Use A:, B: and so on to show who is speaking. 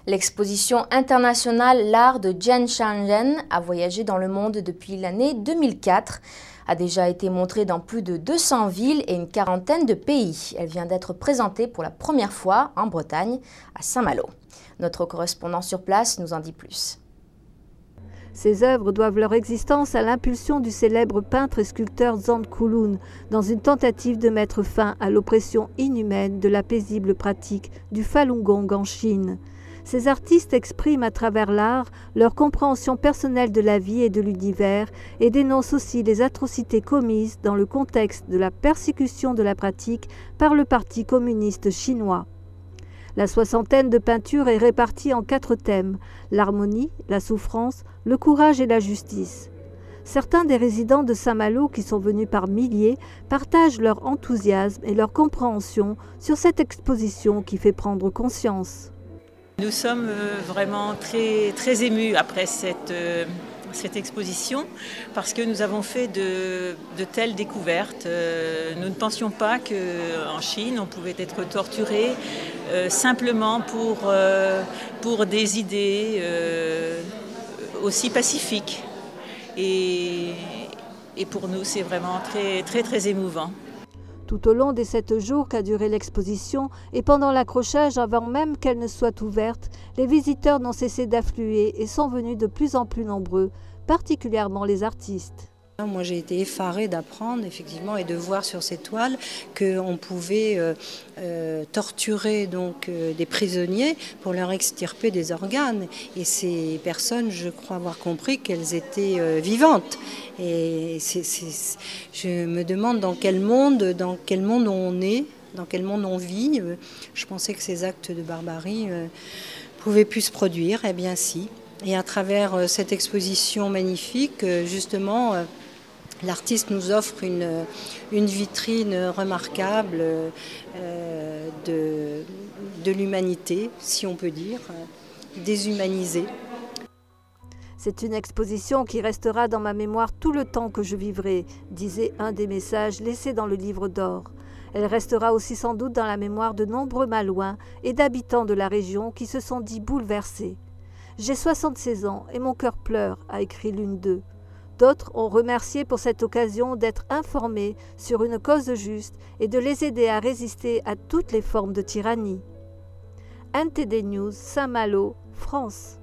A: L'exposition internationale L'art de Jian Shangzhen a voyagé dans le monde depuis l'année 2004, a déjà été montrée dans plus de 200 villes et une quarantaine de pays. Elle vient d'être présentée pour la première fois en Bretagne, à Saint-Malo. Notre correspondant sur place nous en dit plus.
B: Ces œuvres doivent leur existence à l'impulsion du célèbre peintre et sculpteur Zhang Kulun, dans une tentative de mettre fin à l'oppression inhumaine de la paisible pratique du Falun Gong en Chine. Ces artistes expriment à travers l'art leur compréhension personnelle de la vie et de l'univers et dénoncent aussi les atrocités commises dans le contexte de la persécution de la pratique par le Parti communiste chinois. La soixantaine de peintures est répartie en 4 thèmes: l'harmonie, la souffrance, le courage et la justice. Certains des résidents de Saint-Malo, qui sont venus par milliers, partagent leur enthousiasme et leur compréhension sur cette exposition qui fait prendre conscience.
C: Nous sommes vraiment très émus après cette exposition parce que nous avons fait de telles découvertes. Nous ne pensions pas qu'en Chine on pouvait être torturé simplement pour des idées aussi pacifiques. Et pour nous c'est vraiment très émouvant.
B: Tout au long des 7 jours qu'a duré l'exposition et pendant l'accrochage, avant même qu'elle ne soit ouverte, les visiteurs n'ont cessé d'affluer et sont venus de plus en plus nombreux, particulièrement les artistes.
D: Moi j'ai été effarée d'apprendre effectivement et de voir sur ces toiles qu'on pouvait torturer donc des prisonniers pour leur extirper des organes. Et ces personnes, je crois avoir compris qu'elles étaient vivantes. Et je me demande dans quel monde on est, dans quel monde on vit. Je pensais que ces actes de barbarie pouvaient plus se produire. Eh bien si. Et à travers cette exposition magnifique, justement, l'artiste nous offre une vitrine remarquable de l'humanité, si on peut dire, déshumanisée.
B: C'est une exposition qui restera dans ma mémoire tout le temps que je vivrai, disait un des messages laissés dans le livre d'or. Elle restera aussi sans doute dans la mémoire de nombreux Malouins et d'habitants de la région qui se sont dit bouleversés. « J'ai 76 ans et mon cœur pleure », a écrit l'une d'eux. D'autres ont remercié pour cette occasion d'être informés sur une cause juste et de les aider à résister à toutes les formes de tyrannie. NTD News, Saint-Malo, France.